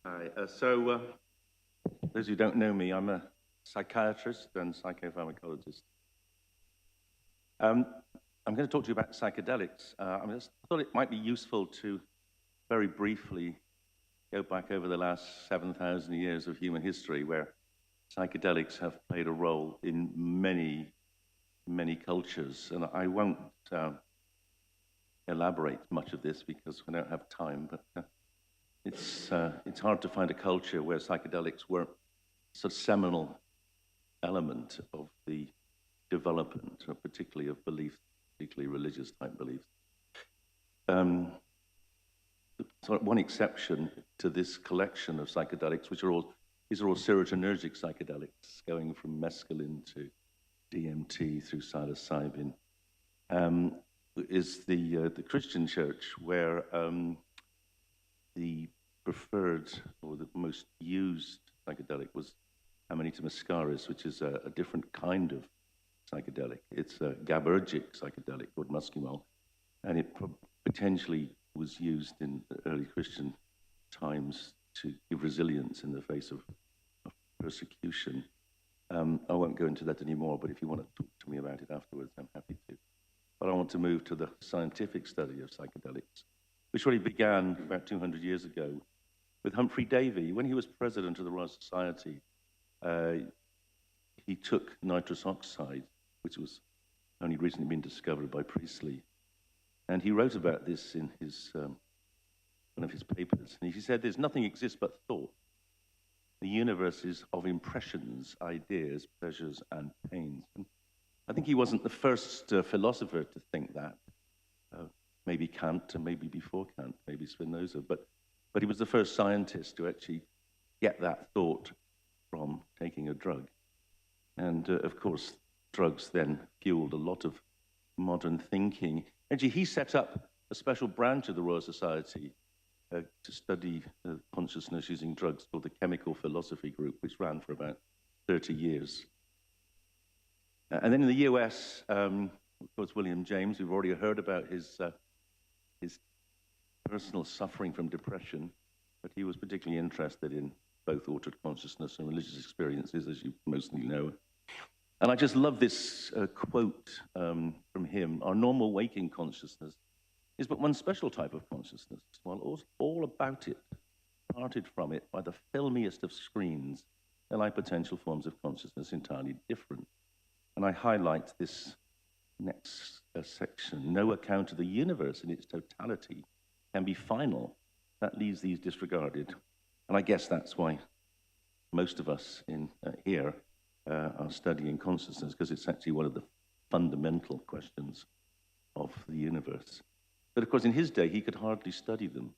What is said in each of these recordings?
Hi. Those who don't know me, I'm a psychiatrist and psychopharmacologist. I'm going to talk to you about psychedelics. I thought it might be useful to very briefly go back over the last 7,000 years of human history where psychedelics have played a role in many, many cultures. And I won't elaborate much of this because we don't have time, but it's hard to find a culture where psychedelics weren't such a seminal element of the development, particularly of beliefs, particularly religious type beliefs. So one exception to this collection of psychedelics, these are all serotonergic psychedelics, going from mescaline to DMT through psilocybin, is the Christian church, where the preferred or the most used psychedelic was Amanita muscaris, which is a different kind of psychedelic. It's a GABAergic psychedelic called muscimol, and it potentially was used in early Christian times to give resilience in the face of persecution. I won't go into that anymore, but if you want to talk to me about it afterwards, I'm happy to. But I want to move to the scientific study of psychedelics, which really began about 200 years ago with Humphrey Davy. When he was president of the Royal Society, he took nitrous oxide, which was only recently been discovered by Priestley, and he wrote about this in his one of his papers. And he said, "There's nothing exists but thought. The universe is of impressions, ideas, pleasures, and pains." And I think he wasn't the first philosopher to think that. Maybe Kant, and maybe before Kant, maybe Spinoza, but he was the first scientist to actually get that thought from taking a drug. And of course, drugs then fueled a lot of modern thinking. Actually, he set up a special branch of the Royal Society to study consciousness using drugs called the Chemical Philosophy Group, which ran for about 30 years. And then in the US, of course, William James, we've already heard about his personal suffering from depression, but he was particularly interested in both altered consciousness and religious experiences, as you mostly know. And I just love this quote from him: "Our normal waking consciousness is but one special type of consciousness, while all about it, parted from it by the filmiest of screens, there lie potential forms of consciousness entirely different." And I highlight this next section: "No account of the universe in its totality can be final. That leaves these disregarded." And I guess that's why most of us in here are studying consciousness, because it's actually one of the fundamental questions of the universe. But of course, in his day, he could hardly study them.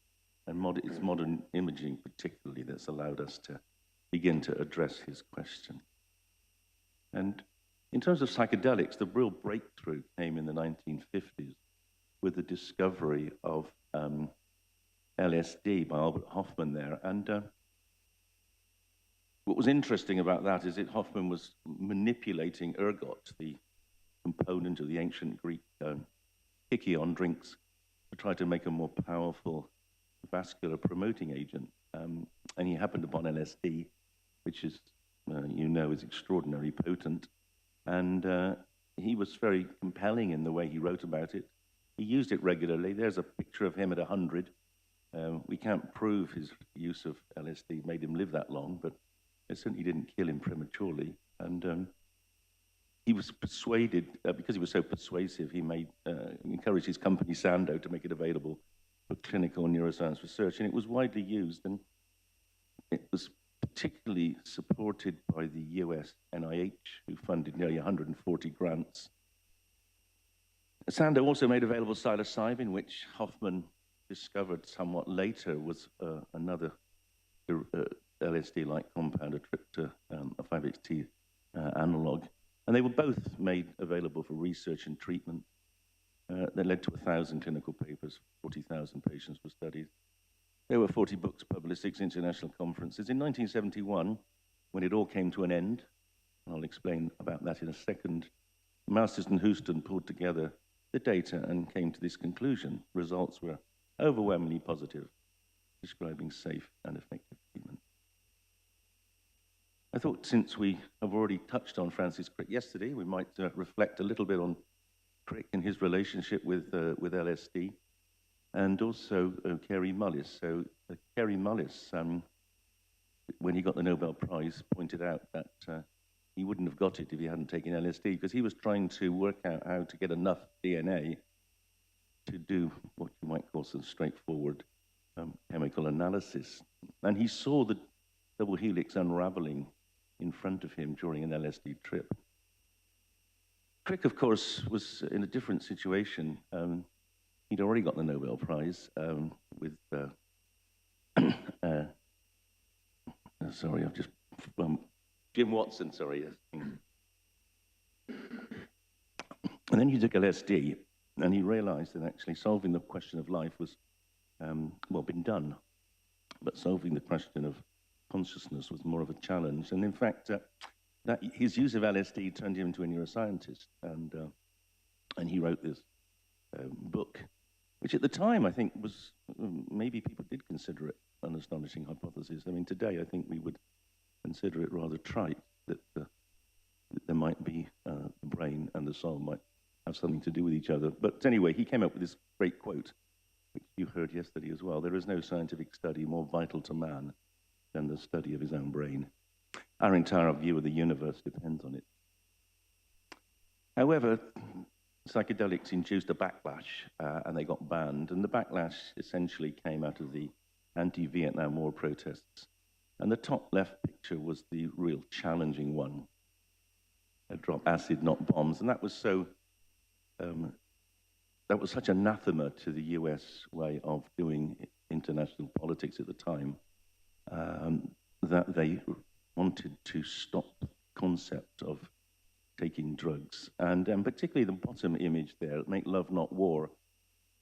And it's modern imaging particularly that's allowed us to begin to address his question. And in terms of psychedelics, the real breakthrough came in the 1950s with the discovery of LSD by Albert Hofmann there. And what was interesting about that is that Hofmann was manipulating ergot, the component of the ancient Greek kykeon drinks, to try to make a more powerful vascular promoting agent. And he happened upon LSD, which is, is extraordinarily potent. And he was very compelling in the way he wrote about it. He used it regularly. There's a picture of him at 100. We can't prove his use of LSD made him live that long, but it certainly didn't kill him prematurely. And he was persuaded, because he was so persuasive, he encouraged his company Sandoz to make it available for clinical neuroscience research, and it was widely used, and it was particularly supported by the US NIH, who funded nearly 140 grants. Sandoz also made available psilocybin, which Hofmann discovered somewhat later was another LSD-like compound, a 5-HT analog. And they were both made available for research and treatment. That led to 1,000 clinical papers, 40,000 patients were studied. There were 40 books published, 6 international conferences. In 1971, when it all came to an end, and I'll explain about that in a second, Masters and Houston pulled together the data and came to this conclusion. Results were overwhelmingly positive. describing safe and effective treatment. I thought since we have already touched on Francis Crick yesterday, we might reflect a little bit on Crick and his relationship with LSD, and also Kary Mullis. So Kary Mullis, when he got the Nobel Prize, pointed out that he wouldn't have got it if he hadn't taken LSD, because he was trying to work out how to get enough DNA to do what you might call some straightforward chemical analysis. And he saw the double helix unraveling in front of him during an LSD trip. Crick, of course, was in a different situation. He'd already got the Nobel Prize with, sorry, I've just, Jim Watson, sorry. And then he took LSD, and he realized that actually solving the question of life was, well, been done. But solving the question of consciousness was more of a challenge. And in fact, that his use of LSD turned him into a neuroscientist. And he wrote this book, which at the time I think was, maybe people did consider it an astonishing hypothesis. I mean, today I think we would consider it rather trite that there might be the brain and the soul might have something to do with each other. But anyway, he came up with this great quote, which you heard yesterday as well. There is no scientific study more vital to man than the study of his own brain. Our entire view of the universe depends on it. However, psychedelics induced a backlash, and they got banned. And the backlash essentially came out of the anti-Vietnam War protests. And the top left picture was the real challenging one. Drop acid, not bombs. And that was so, that was such anathema to the US way of doing international politics at the time, that they wanted to stop the concept of taking drugs. And particularly the bottom image there, Make Love Not War.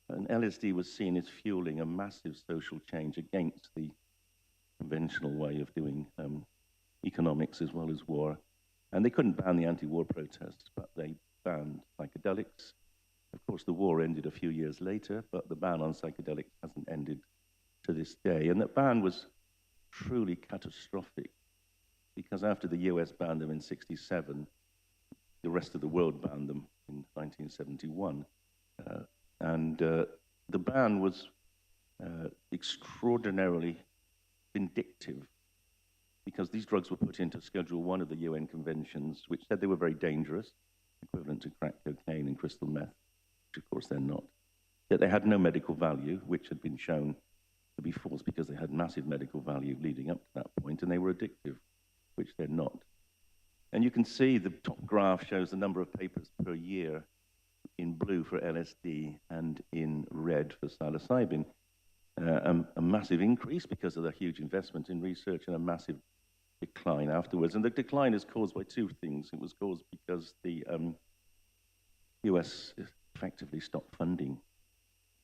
And LSD was seen as fueling a massive social change against the conventional way of doing economics as well as war. And they couldn't ban the anti-war protests, but they banned psychedelics. Of course, the war ended a few years later, but the ban on psychedelics hasn't ended to this day. And that ban was truly catastrophic, because after the US banned them in '67, the rest of the world banned them in 1971. The ban was extraordinarily vindictive, because these drugs were put into Schedule 1 of the UN conventions, which said they were very dangerous, equivalent to crack cocaine and crystal meth, which of course they're not. That they had no medical value, which had been shown to be false because they had massive medical value leading up to that point, and they were addictive, which they're not. And you can see the top graph shows the number of papers per year in blue for LSD and in red for psilocybin. A massive increase because of the huge investment in research, and a massive decline afterwards. And the decline is caused by two things. It was caused because the US effectively stopped funding.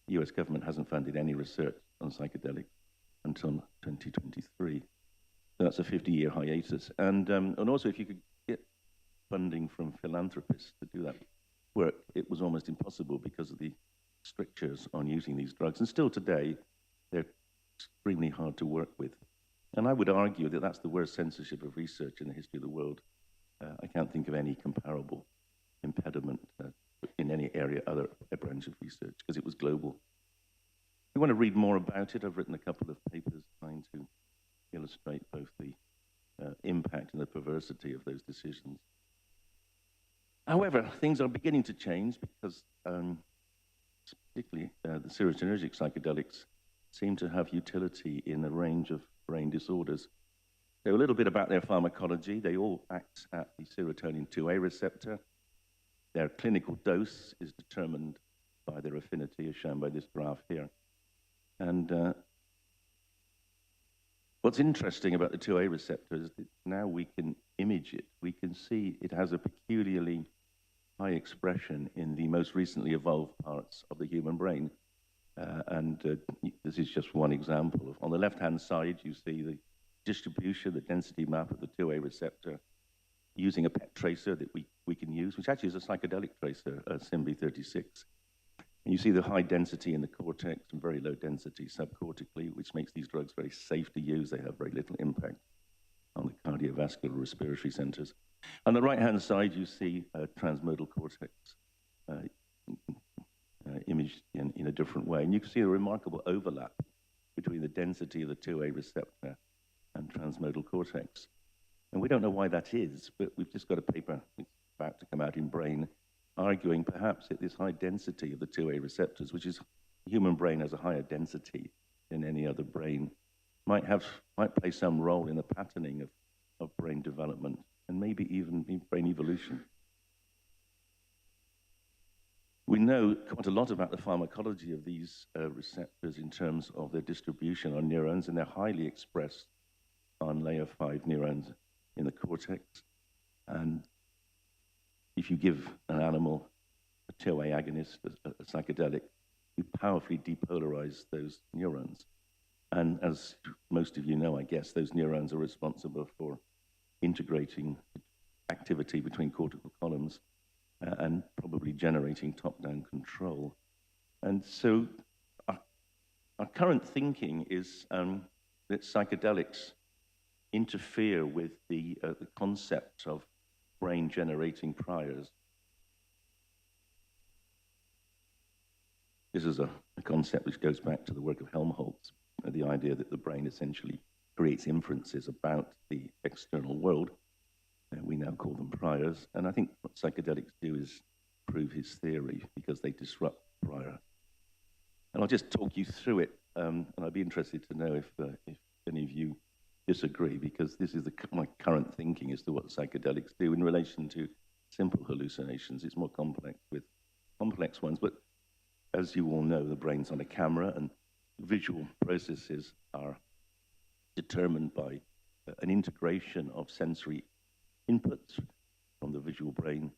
The US government hasn't funded any research on psychedelics until 2023. So that's a 50-year hiatus. And also, if you could get funding from philanthropists to do that work, it was almost impossible because of the strictures on using these drugs. And still today, they're extremely hard to work with. And I would argue that that's the worst censorship of research in the history of the world. I can't think of any comparable impediment in any area, other branch of research, because it was global. If you want to read more about it, I've written a couple of papers trying to illustrate both the impact and the perversity of those decisions. However, things are beginning to change, because particularly the serotonergic psychedelics seem to have utility in a range of brain disorders. So a little bit about their pharmacology. They all act at the serotonin 2A receptor. Their clinical dose is determined by their affinity, as shown by this graph here. And what's interesting about the 2A receptor is that now we can image it. We can see it has a peculiarly high expression in the most recently evolved parts of the human brain. This is just one example. On the left-hand side, you see the distribution, the density map of the 2A receptor using a PET tracer that we can use, which actually is a psychedelic tracer, SIMB36. And you see the high density in the cortex and very low density subcortically, which makes these drugs very safe to use. They have very little impact on the cardiovascular respiratory centers. On the right-hand side, you see transmodal cortex imaged in a different way. And you can see a remarkable overlap between the density of the 2A receptor and transmodal cortex. And we don't know why that is, but we've just got a paper that's about to come out in Brain arguing perhaps that this high density of the 2A receptors, which is the human brain has a higher density than any other brain, might play some role in the patterning of brain development and maybe even brain evolution. We know quite a lot about the pharmacology of these receptors in terms of their distribution on neurons, and they're highly expressed on layer 5 neurons in the cortex. And if you give an animal a 2A agonist, a psychedelic, you powerfully depolarize those neurons. And as most of you know, I guess, those neurons are responsible for integrating activity between cortical columns and probably generating top-down control. And so our current thinking is that psychedelics interfere with the concept of brain-generating priors. This is a concept which goes back to the work of Helmholtz, the idea that the brain essentially creates inferences about the external world. We now call them priors. And I think what psychedelics do is prove his theory because they disrupt prior. And I'll just talk you through it. And I'd be interested to know if any of you disagree, because this is my current thinking as to what psychedelics do in relation to simple hallucinations. It's more complex with complex ones. But as you all know, the brain's on a camera, and visual processes are determined by an integration of sensory inputs from the visual brain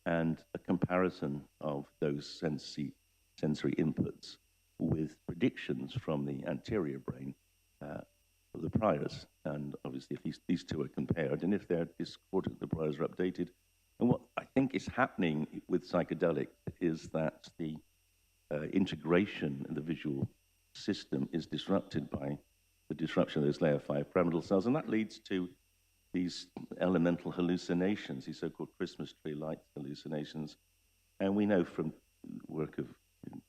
and a comparison of those sensory inputs with predictions from the anterior brain of the priors. And obviously, if these two are compared, and if they're discordant, the priors are updated. And what I think is happening with psychedelics is that the integration in the visual system is disrupted by the disruption of those layer 5 pyramidal cells, and that leads to these elemental hallucinations, these so-called Christmas tree light hallucinations. And we know from work of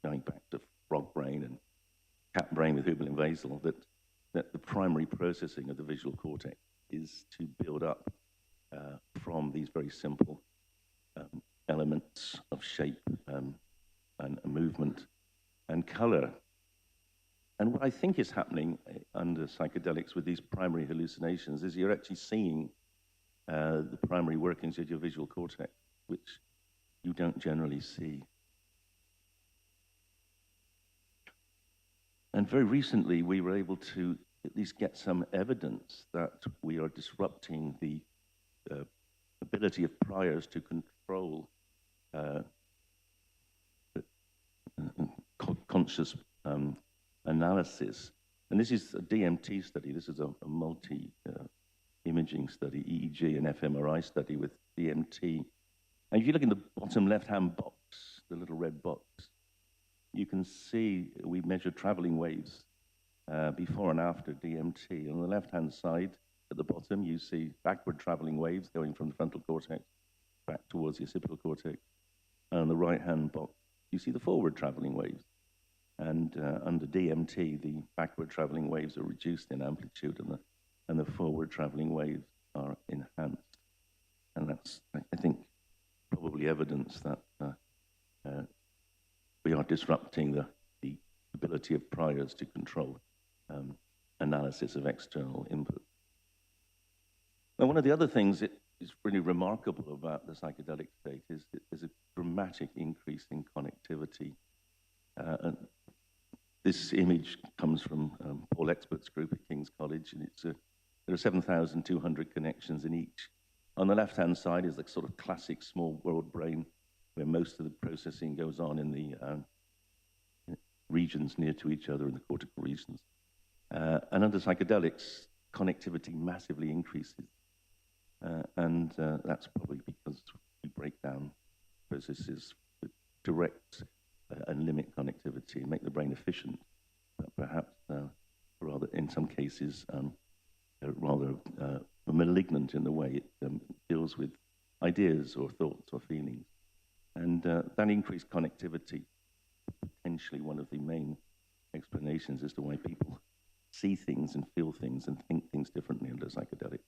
going back to frog brain and cat brain with Hubel and Basel that the primary processing of the visual cortex is to build up from these very simple elements of shape and movement and color. And what I think is happening under psychedelics with these primary hallucinations is you're actually seeing the primary workings of your visual cortex, which you don't generally see. And very recently, we were able to at least get some evidence that we are disrupting the ability of priors to control conscious analysis. And this is a DMT study. This is a multi-imaging study, EEG and fMRI study with DMT. And if you look in the bottom left-hand box, the little red box, you can see we measure traveling waves before and after DMT. On the left-hand side, at the bottom, you see backward traveling waves going from the frontal cortex back towards the occipital cortex. And on the right-hand box, you see the forward traveling waves. And under DMT, the backward traveling waves are reduced in amplitude, and the forward traveling waves are enhanced. And that's, I think, probably evidence that we are disrupting the ability of priors to control analysis of external input. Now, one of the other things that is really remarkable about the psychedelic state is that there's a dramatic increase in connectivity. And this image comes from Paul Expert's group at King's College, and there are 7,200 connections in each. On the left-hand side is the sort of classic small world brain, where most of the processing goes on in the regions near to each other, in the cortical regions. And under psychedelics, connectivity massively increases. And that's probably because we break down processes that direct and limit connectivity and make the brain efficient, but perhaps rather, in some cases, rather malignant in the way it deals with ideas or thoughts or feelings. And that increased connectivity, potentially one of the main explanations as to why people see things and feel things and think things differently under psychedelics.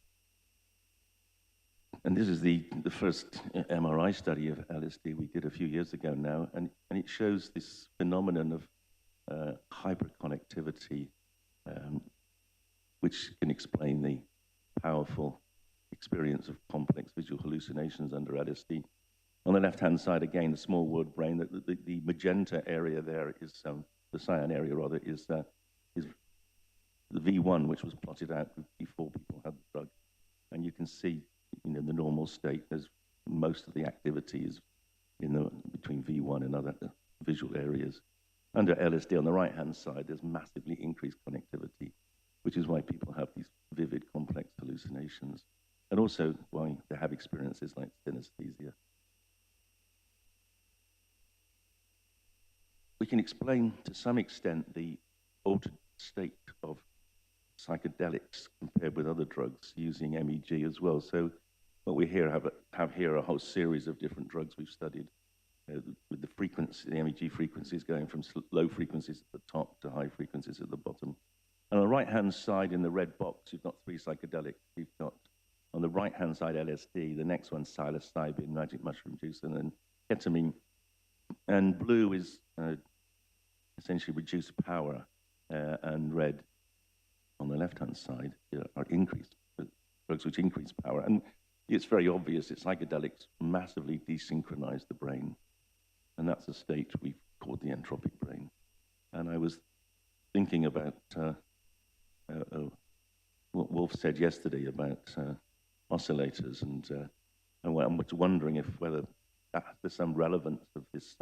And this is the first MRI study of LSD we did a few years ago now, and it shows this phenomenon of hyperconnectivity, which can explain the powerful experience of complex visual hallucinations under LSD. On the left-hand side, again, the small word brain, the magenta area there is, the cyan area rather, is the V1, which was plotted out before people had the drug. And you can see, in the normal state, there's most of the activity is between V1 and other visual areas. Under LSD, on the right-hand side, there's massively increased connectivity, which is why people have these vivid, complex hallucinations, and also why they have experiences like synesthesia. We can explain, to some extent, the altered state of psychedelics compared with other drugs using MEG as well. So what we have here a whole series of different drugs we've studied with the frequency, the MEG frequencies going from low frequencies at the top to high frequencies at the bottom. And on the right-hand side in the red box, you've got 3 psychedelics. You've got, on the right-hand side, LSD, the next one, psilocybin, magic mushroom juice, and then ketamine. And blue is essentially reduced power, and red on the left-hand side are increased, drugs which increase power. And it's very obvious that psychedelics massively desynchronize the brain. And that's a state we've called the entropic brain. And I was thinking about what Wolf said yesterday about oscillators, and I'm wondering whether there's some relevance of this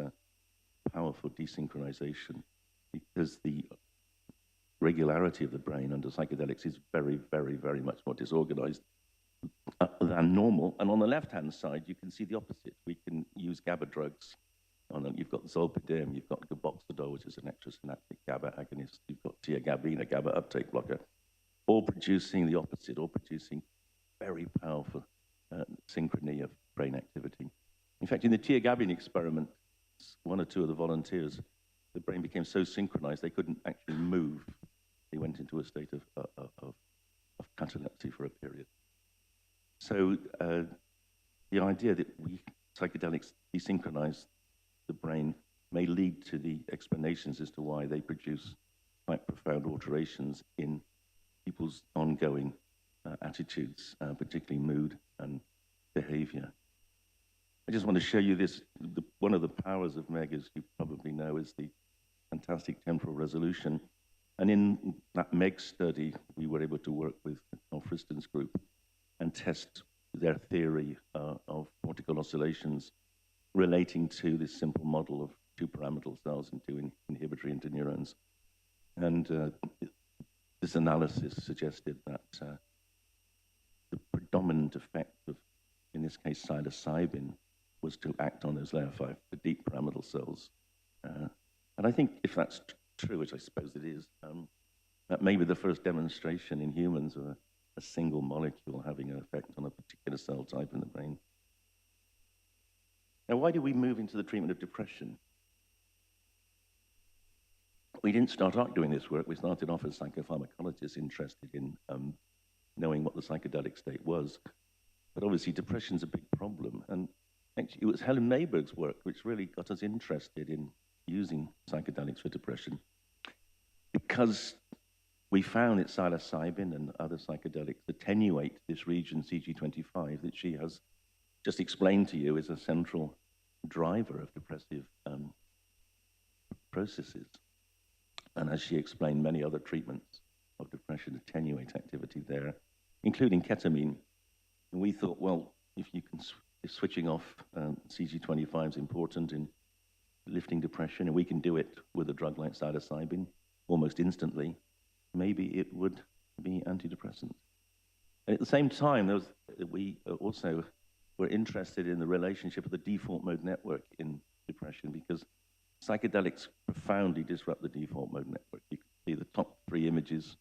powerful desynchronization, because the regularity of the brain under psychedelics is very, very, very much more disorganized than normal. And on the left-hand side, you can see the opposite. We can use GABA drugs. You've got zolpidem, you've got gaboxidol, which is an extrasynaptic GABA agonist. You've got tiagabine, a GABA uptake blocker, all producing the opposite, all producing very powerful synchrony of brain activity. In fact, in the tiagabine experiment, 1 or 2 of the volunteers, the brain became so synchronized they couldn't actually move. They went into a state of catalepsy for a period. So the idea that psychedelics desynchronize the brain may lead to the explanations as to why they produce quite profound alterations in people's ongoing attitudes, particularly mood and behavior. I just want to show you this. One of the powers of MEG, as you probably know, is the fantastic temporal resolution. And in that MEG study, we were able to work with Carl Friston's group and test their theory of cortical oscillations relating to this simple model of 2 pyramidal cells and 2 inhibitory interneurons. And this analysis suggested that the predominant effect of, in this case, psilocybin, was to act on those layer 5, the deep pyramidal cells. And I think if that's true, which I suppose it is, that may be the first demonstration in humans of a single molecule having an effect on a particular cell type in the brain. Now, why did we move into the treatment of depression? We didn't start out doing this work. We started off as psychopharmacologists interested in knowing what the psychedelic state was. But obviously, depression's a big problem. And actually, it was Helen Mayberg's work which really got us interested in using psychedelics for depression, because we found that psilocybin and other psychedelics attenuate this region, CG25, that she has just explained to you is a central driver of depressive processes. And as she explained, many other treatments of depression attenuate activity there, including ketamine. And we thought, well, if you can, if switching off CG25 is important in lifting depression, and we can do it with a drug like psilocybin almost instantly, maybe it would be antidepressant. And at the same time, we also were interested in the relationship of the default mode network in depression, because psychedelics profoundly disrupt the default mode network. You can see the top 3 images,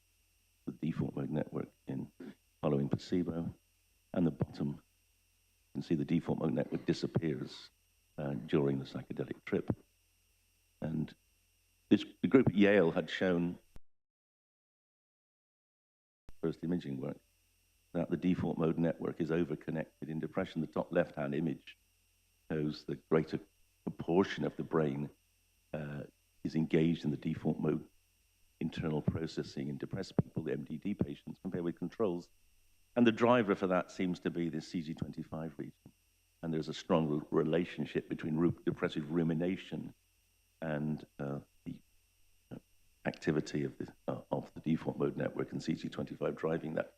the default mode network in following placebo, and the bottom, you can see the default mode network disappears during the psychedelic trip. And the group at Yale had shown first imaging work that the default mode network is overconnected in depression. The top left-hand image shows the greater proportion of the brain is engaged in the default mode internal processing in depressed people, the MDD patients, compared with controls. And the driver for that seems to be this CG25 region. And there's a strong relationship between depressive rumination and the activity of the default mode network and CG25 driving that.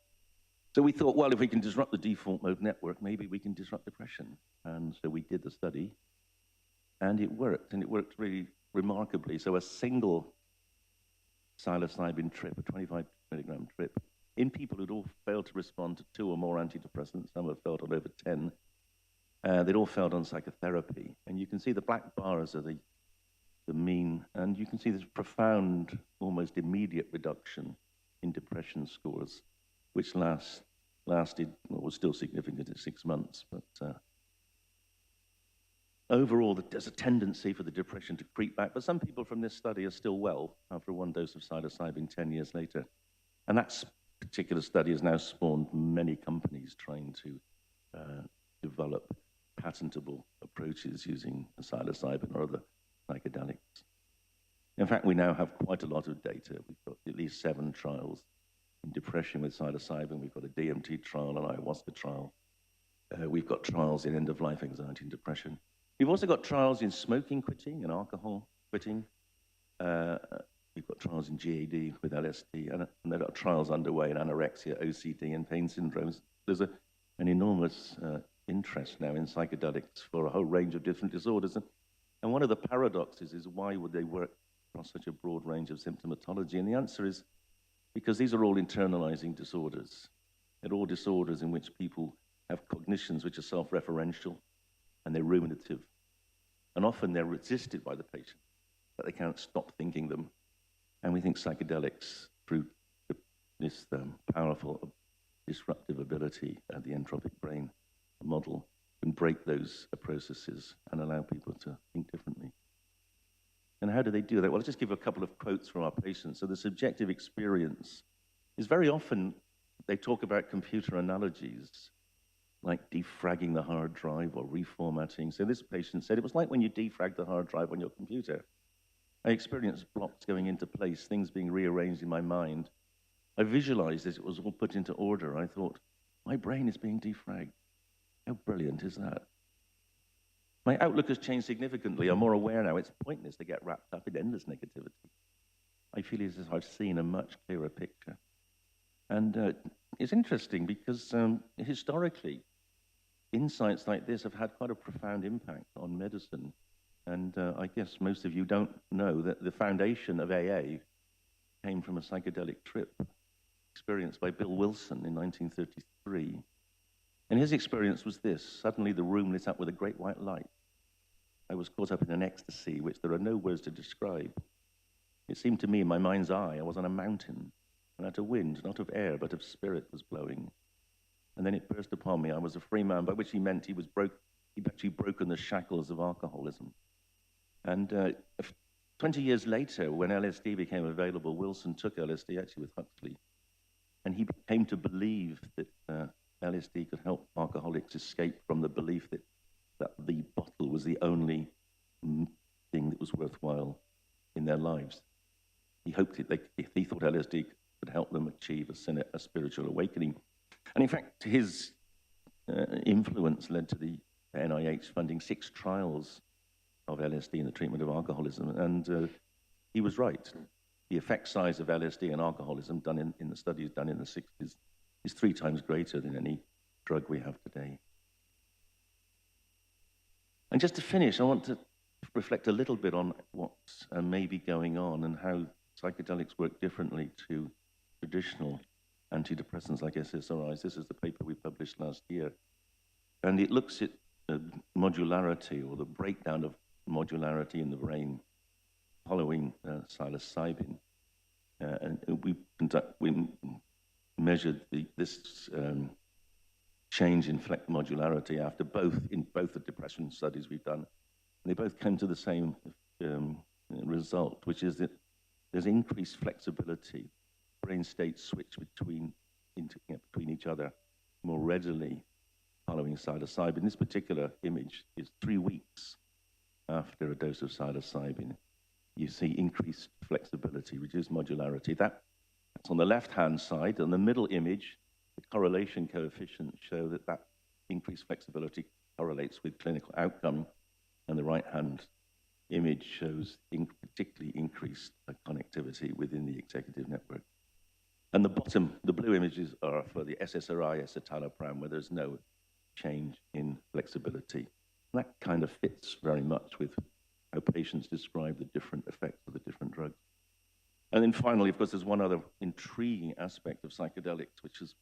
So we thought, well, if we can disrupt the default mode network, maybe we can disrupt depression. And so we did the study, and it worked really remarkably. So a single psilocybin trip, a 25 milligram trip, in people who'd all failed to respond to 2 or more antidepressants, some have failed on over 10, they'd all failed on psychotherapy. And you can see the black bars are the mean, and you can see this profound, almost immediate reduction in depression scores, which lasted, well, was still significant at 6 months, but overall, there's a tendency for the depression to creep back. But some people from this study are still well after 1 dose of psilocybin 10 years later. And that particular study has now spawned many companies trying to develop patentable approaches using psilocybin or other psychedelics. In fact, we now have quite a lot of data. We've got at least 7 trials in depression with psilocybin. We've got a DMT trial, an ayahuasca trial. We've got trials in end-of-life anxiety and depression. We've also got trials in smoking quitting and alcohol quitting. We've got trials in GAD with LSD, and there are trials underway in anorexia, OCD, and pain syndromes. There's an enormous interest now in psychedelics for a whole range of different disorders. And one of the paradoxes is, why would they work across such a broad range of symptomatology? And the answer is because these are all internalizing disorders. They're all disorders in which people have cognitions which are self-referential, and they're ruminative. And often they're resisted by the patient, but they can't stop thinking them. And we think psychedelics, through this powerful disruptive ability at the entropic brain model, can break those processes and allow people to think differently. And how do they do that? Well, I'll just give a couple of quotes from our patients. So the subjective experience is very often, they talk about computer analogies, like defragging the hard drive or reformatting. So this patient said, it was like when you defrag the hard drive on your computer. I experienced blocks going into place, things being rearranged in my mind. I visualized as it was all put into order. I thought, my brain is being defragged. How brilliant is that? My outlook has changed significantly. I'm more aware now. It's pointless to get wrapped up in endless negativity. I feel as if I've seen a much clearer picture. And it's interesting because historically, insights like this have had quite a profound impact on medicine. And I guess most of you don't know that the foundation of AA came from a psychedelic trip experienced by Bill Wilson in 1933. And his experience was this: suddenly the room lit up with a great white light. I was caught up in an ecstasy which there are no words to describe. It seemed to me in my mind's eye I was on a mountain, and that a wind, not of air, but of spirit was blowing. And then it burst upon me I was a free man, by which he meant he'd actually broken the shackles of alcoholism. And 20 years later, when LSD became available, Wilson took LSD, actually with Huxley, and he came to believe that LSD could help alcoholics escape from the belief that the bottle was the only thing that was worthwhile in their lives. He hoped he thought LSD could help them achieve a spiritual awakening. And in fact, his influence led to the NIH funding 6 trials of LSD in the treatment of alcoholism. And he was right. The effect size of LSD and alcoholism done in the studies done in the 60s is 3 times greater than any drug we have today. And just to finish, I want to reflect a little bit on what's maybe going on and how psychedelics work differently to traditional antidepressants like SSRIs. This is the paper we published last year. And it looks at modularity, or the breakdown of modularity in the brain following psilocybin. And we measured this change in modularity after in both the depression studies we've done. And they both came to the same result, which is that there's increased flexibility. Brain states switch between each other more readily following psilocybin. This particular image is 3 weeks after a dose of psilocybin. You see increased flexibility, reduced modularity. That's on the left-hand side. On the middle image, the correlation coefficients show that increased flexibility correlates with clinical outcome, and the right-hand image shows particularly increased connectivity within the executive network. And the bottom, the blue images are for the SSRI, escitalopram, where there's no change in flexibility. And that kind of fits very much with how patients describe the different effects of the different drugs. And then finally, of course, there's one other intriguing aspect of psychedelics, which has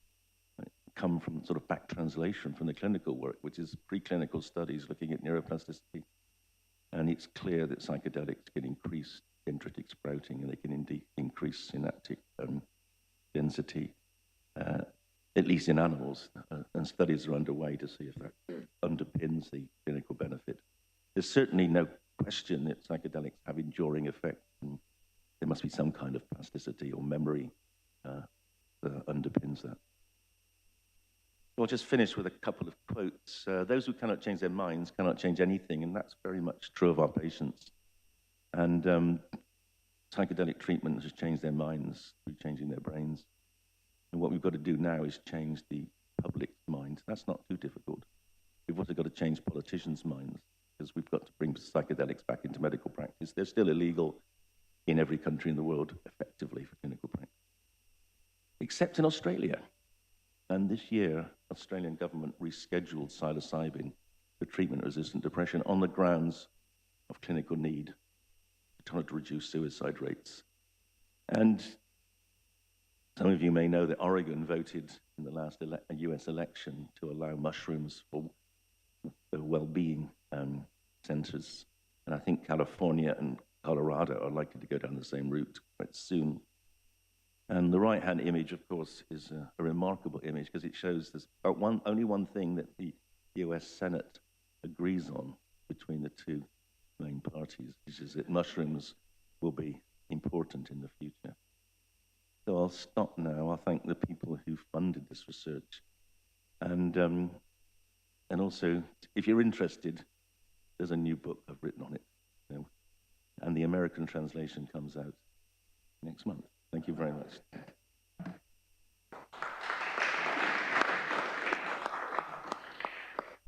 come from sort of back translation from the clinical work, which is preclinical studies looking at neuroplasticity. And it's clear that psychedelics can increase dendritic sprouting, and they can indeed increase synaptic density, at least in animals. And studies are underway to see if that underpins the clinical benefit. There's certainly no question that psychedelics have enduring effects. And there must be some kind of plasticity or memory that underpins that. I'll just finish with a couple of quotes. Those who cannot change their minds cannot change anything, and that's very much true of our patients. And psychedelic treatment has changed their minds through changing their brains. And what we've got to do now is change the public's mind. That's not too difficult. We've also got to change politicians' minds, because we've got to bring psychedelics back into medical practice. They're still illegal in every country in the world, effectively, for clinical practice, except in Australia. And this year, Australian government rescheduled psilocybin for treatment-resistant depression on the grounds of clinical need, trying to reduce suicide rates. And some of you may know that Oregon voted in the last US election to allow mushrooms for well-being centers. And I think California and Colorado are likely to go down the same route quite soon. And the right-hand image, of course, is a remarkable image because it shows there's only one thing that the US Senate agrees on between the two main parties, which is that mushrooms will be important in the future. So I'll stop now. I'll thank the people who funded this research. And also, if you're interested, there's a new book I've written on it. And the American translation comes out next month. Thank you very much.